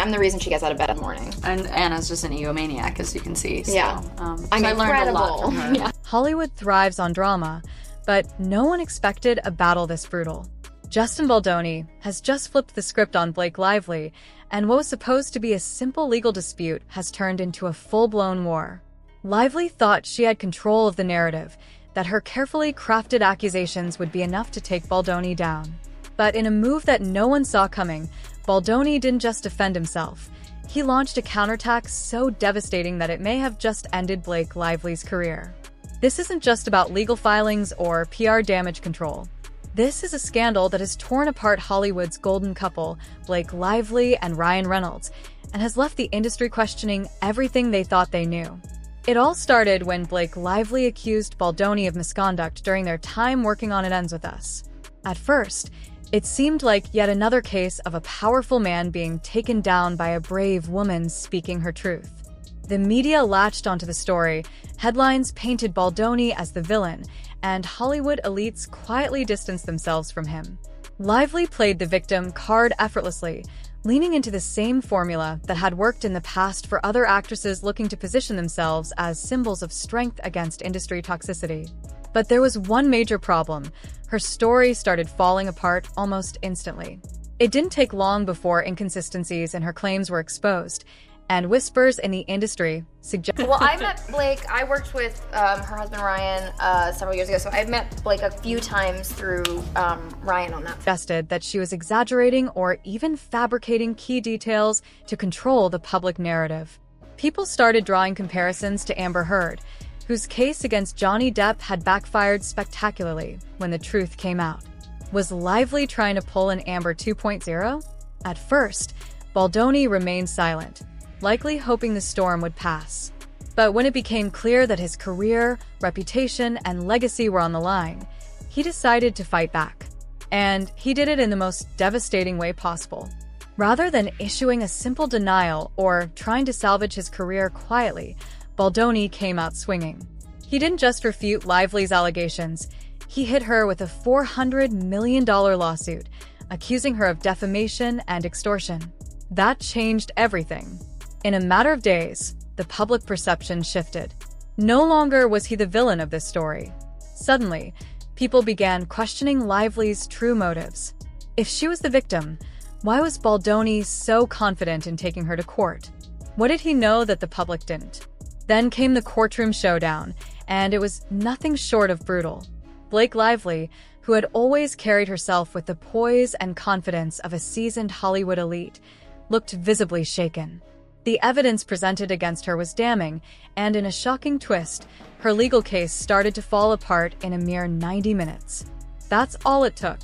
I'm the reason she gets out of bed in the morning. And Anna's just an egomaniac, as you can see. So, yeah. I learned a lot from her. Yeah. Hollywood thrives on drama, but no one expected a battle this brutal. Justin Baldoni has just flipped the script on Blake Lively, and what was supposed to be a simple legal dispute has turned into a full-blown war. Lively thought she had control of the narrative, that her carefully crafted accusations would be enough to take Baldoni down. But in a move that no one saw coming, Baldoni didn't just defend himself. He launched a counterattack so devastating that it may have just ended Blake Lively's career. This isn't just about legal filings or PR damage control. This is a scandal that has torn apart Hollywood's golden couple, Blake Lively and Ryan Reynolds, and has left the industry questioning everything they thought they knew. It all started when Blake Lively accused Baldoni of misconduct during their time working on It Ends With Us. At first, it seemed like yet another case of a powerful man being taken down by a brave woman speaking her truth. The media latched onto the story, headlines painted Baldoni as the villain, and Hollywood elites quietly distanced themselves from him. Lively played the victim card effortlessly, leaning into the same formula that had worked in the past for other actresses looking to position themselves as symbols of strength against industry toxicity. But there was one major problem. Her story started falling apart almost instantly. It didn't take long before inconsistencies in her claims were exposed, and whispers in the industry suggest— Well, I met Blake. I worked with her husband Ryan several years ago, so I've met Blake a few times through Ryan on that. Suggested that she was exaggerating or even fabricating key details to control the public narrative. People started drawing comparisons to Amber Heard, whose case against Johnny Depp had backfired spectacularly when the truth came out. Was Lively trying to pull an Amber 2.0? At first, Baldoni remained silent, likely hoping the storm would pass. But when it became clear that his career, reputation, and legacy were on the line, he decided to fight back. And he did it in the most devastating way possible. Rather than issuing a simple denial or trying to salvage his career quietly, Baldoni came out swinging. He didn't just refute Lively's allegations, he hit her with a $400 million lawsuit, accusing her of defamation and extortion. That changed everything. In a matter of days, the public perception shifted. No longer was he the villain of this story. Suddenly, people began questioning Lively's true motives. If she was the victim, why was Baldoni so confident in taking her to court? What did he know that the public didn't? Then came the courtroom showdown, and it was nothing short of brutal. Blake Lively, who had always carried herself with the poise and confidence of a seasoned Hollywood elite, looked visibly shaken. The evidence presented against her was damning, and in a shocking twist, her legal case started to fall apart in a mere 90 minutes. That's all it took.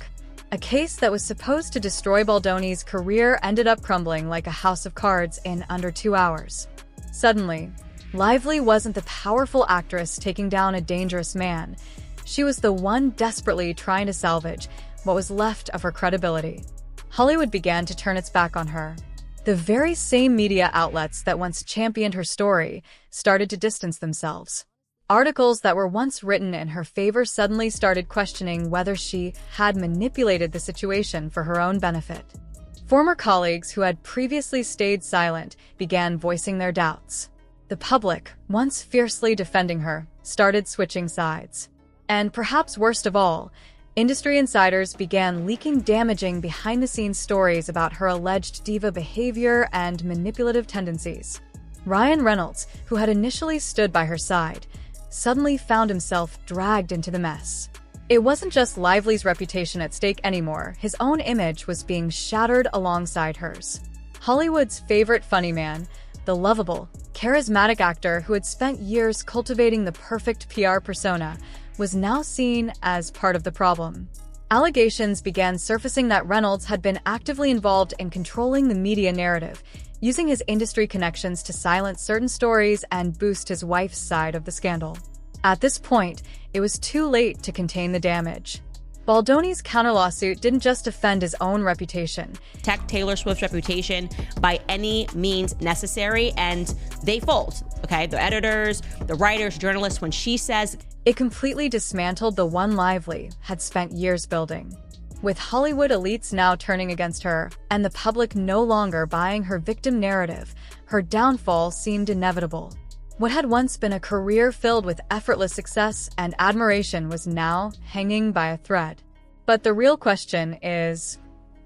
A case that was supposed to destroy Baldoni's career ended up crumbling like a house of cards in under 2 hours. Suddenly, Lively wasn't the powerful actress taking down a dangerous man. She was the one desperately trying to salvage what was left of her credibility. Hollywood began to turn its back on her. The very same media outlets that once championed her story started to distance themselves. Articles that were once written in her favor suddenly started questioning whether she had manipulated the situation for her own benefit. Former colleagues who had previously stayed silent began voicing their doubts. The public, once fiercely defending her, started switching sides. And perhaps worst of all, industry insiders began leaking damaging behind-the-scenes stories about her alleged diva behavior and manipulative tendencies. Ryan Reynolds, who had initially stood by her side, suddenly found himself dragged into the mess. It wasn't just Lively's reputation at stake anymore, his own image was being shattered alongside hers. Hollywood's favorite funny man, the lovable, charismatic actor who had spent years cultivating the perfect PR persona, was now seen as part of the problem. Allegations began surfacing that Reynolds had been actively involved in controlling the media narrative, using his industry connections to silence certain stories and boost his wife's side of the scandal. At this point, it was too late to contain the damage. Baldoni's counter-lawsuit didn't just defend his own reputation. Protect Taylor Swift's reputation by any means necessary, and they fold, okay? The editors, the writers, journalists, when she says— It completely dismantled the one Lively had spent years building. With Hollywood elites now turning against her and the public no longer buying her victim narrative, her downfall seemed inevitable. What had once been a career filled with effortless success and admiration was now hanging by a thread. But the real question is,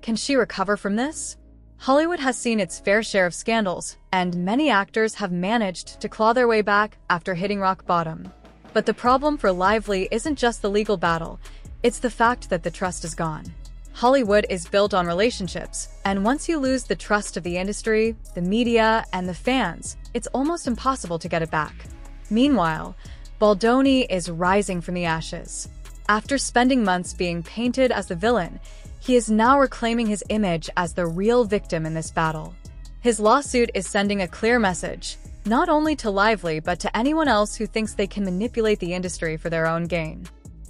can she recover from this? Hollywood has seen its fair share of scandals, and many actors have managed to claw their way back after hitting rock bottom. But the problem for Lively isn't just the legal battle, it's the fact that the trust is gone. Hollywood is built on relationships, and once you lose the trust of the industry, the media, and the fans, it's almost impossible to get it back. Meanwhile, Baldoni is rising from the ashes. After spending months being painted as the villain, he is now reclaiming his image as the real victim in this battle. His lawsuit is sending a clear message, not only to Lively but to anyone else who thinks they can manipulate the industry for their own gain.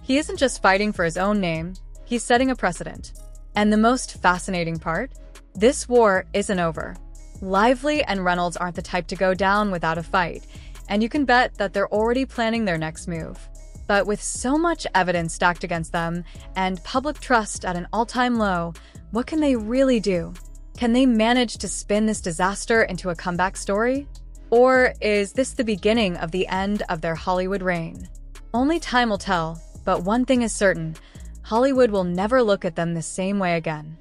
He isn't just fighting for his own name, he's setting a precedent. And the most fascinating part? This war isn't over. Lively and Reynolds aren't the type to go down without a fight, and you can bet that they're already planning their next move. But with so much evidence stacked against them and public trust at an all-time low, what can they really do? Can they manage to spin this disaster into a comeback story? Or is this the beginning of the end of their Hollywood reign? Only time will tell, but one thing is certain, Hollywood will never look at them the same way again.